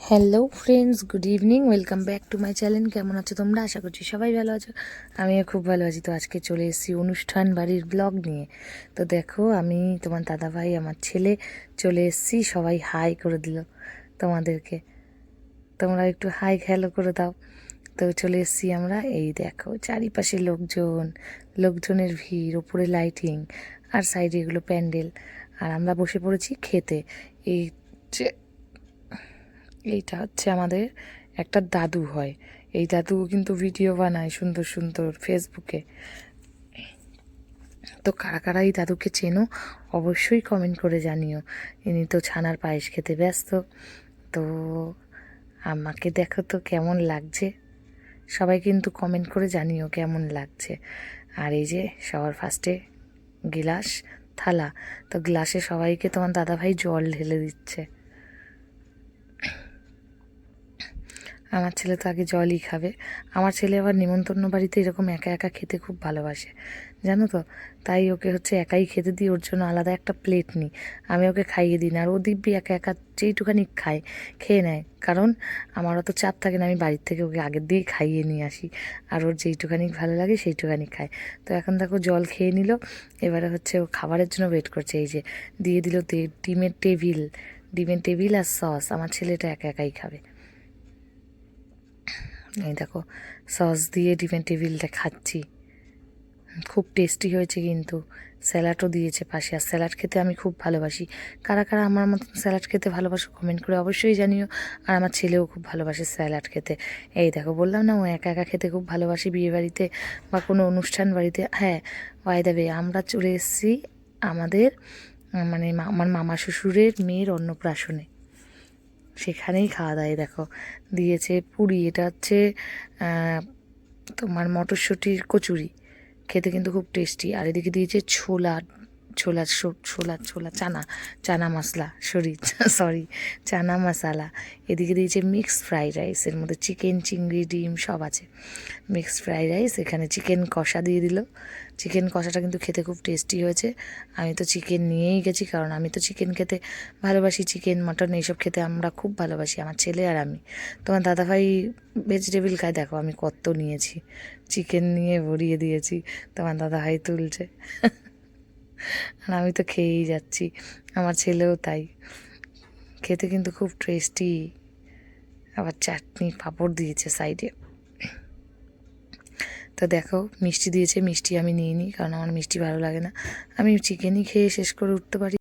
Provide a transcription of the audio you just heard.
Hello friends, good evening, welcome back to my channel. কেমন আছো তোমরা? আশা করছি সবাই ভালো আছো। আমিও খুব ভালো আছি। তো আজকে চলে এসেছি অনুষ্ঠান বাড়ির ব্লগ নিয়ে। তো দেখো, আমি তোমার দাদাভাই, আমার ছেলে চলে এসেছি। সবাই হাই করে দিল তোমাদেরকে, তোমরা একটু হাই হ্যালো করে দাও। তো চলে এসেছি আমরা। এই দেখো চারিপাশে লোকজনের ভিড়, ওপরে লাইটিং, আর সাইডে এগুলো প্যান্ডেল, আর আমরা বসে পড়েছি খেতে। এই যে এইটা হচ্ছে আমাদের একটা দাদু হয়। এই দাদু কিন্তু ভিডিও বানায় সুন্দর সুন্দর ফেসবুকে। তো কারা কারা এই দাদুকে চেনো অবশ্যই কমেন্ট করে জানিও। ইনি তো ছানার পায়েস খেতে ব্যস্ত। তো আমাকে দেখো তো কেমন লাগছে, সবাই কিন্তু কমেন্ট করে জানিও কেমন লাগছে। আর এই যে সবার ফার্স্টে গিলাস, থালা। তো গ্লাসে সবাইকে তোমার দাদাভাই জল ঢেলে দিচ্ছে। আমার ছেলে তো আগে জলই খাবে। আমার ছেলে আবার নিমন্ত্রণ বাড়িতে এরকম একা একা খেতে খুব ভালোবাসে, জানো তো। তাই ওকে হচ্ছে একাই খেতে দিই, ওর জন্য আলাদা একটা প্লেট নিই। আমি ওকে খাইয়ে দিই না, আর ও দিব্যি একা একা যেইটুখানি খেয়ে নেয়। কারণ আমার অত চাপ থাকে না, আমি বাড়ির থেকে ওকে আগের দিয়েই খাইয়ে নিয়ে আসি। আর ওর যেইটুখানি ভালো লাগে সেইটুখানি খায়। তো এখন দেখো জল খেয়ে নিল। এবারে হচ্ছে ও খাবারের জন্য ওয়েট করছে। এই যে দিয়ে দিল ডিমের টেবিল আর সস। আমার ছেলেটা একা একাই খাবে। এই দেখো, সস দিয়ে ডিমের টেবিলটা খাচ্ছি, খুব টেস্টি হয়েছে। কিন্তু স্যালাডও দিয়েছে পাশে, আর স্যালাড খেতে আমি খুব ভালোবাসি। কারা কারা আমার মতন স্যালাড খেতে ভালোবাসো কমেন্ট করে অবশ্যই জানিও। আর আমার ছেলেও খুব ভালোবাসে স্যালাড খেতে। এই দেখো, বললাম না ও একা একা খেতে খুব ভালোবাসে বিয়ে বাড়িতে বা কোনো অনুষ্ঠান বাড়িতে। হ্যাঁ, ওয়াই দেবে, আমরা চলে এসেছি আমাদের মানে আমার মামা শ্বশুরের মেয়ের অন্নপ্রাশনে। সেখানেই খাওয়া দাওয়া। দেখো দিয়েছে পুরি, এটা হচ্ছে তোমার মটরশুঁটির কচুরি, খেতে কিন্তু খুব টেস্টি। আর এদিকে দিয়েছে ছোলা ছোলা ছোলা ছোলা চানা চানা মশলা, সরি চানা মশালা। এদিকে দিয়েছে মিক্সড ফ্রাইড রাইস, এর মধ্যে চিকেন, চিংড়ি, ডিম সব আছে। মিক্সড ফ্রাইড রাইস, এখানে চিকেন কষা দিয়ে দিল। চিকেন কষাটা কিন্তু খেতে খুব টেস্টি হয়েছে। আমি তো চিকেন নিয়েই গেছি, কারণ আমি তো চিকেন খেতে ভালোবাসি। চিকেন, মাটন এইসব খেতে আমরা খুব ভালোবাসি, আমার ছেলে আর আমি। তোমার দাদাভাই ভেজিটেবিল খায়, দেখো আমি কত নিয়েছি, চিকেন নিয়ে ভরিয়ে দিয়েছি। তোমার দাদাভাই তুলছে আর আমি তো খেয়েই যাচ্ছি, আমার ছেলেও তাই। খেতে কিন্তু খুব টেস্টি। আবার চাটনি পাঁপড় দিয়েছে সাইডে। তো দেখো মিষ্টি দিয়েছে, মিষ্টি আমি নিইনি, কারণ আমার মিষ্টি ভালো লাগে না। আমি চিকেনই খেয়ে শেষ করে উঠতে পারি।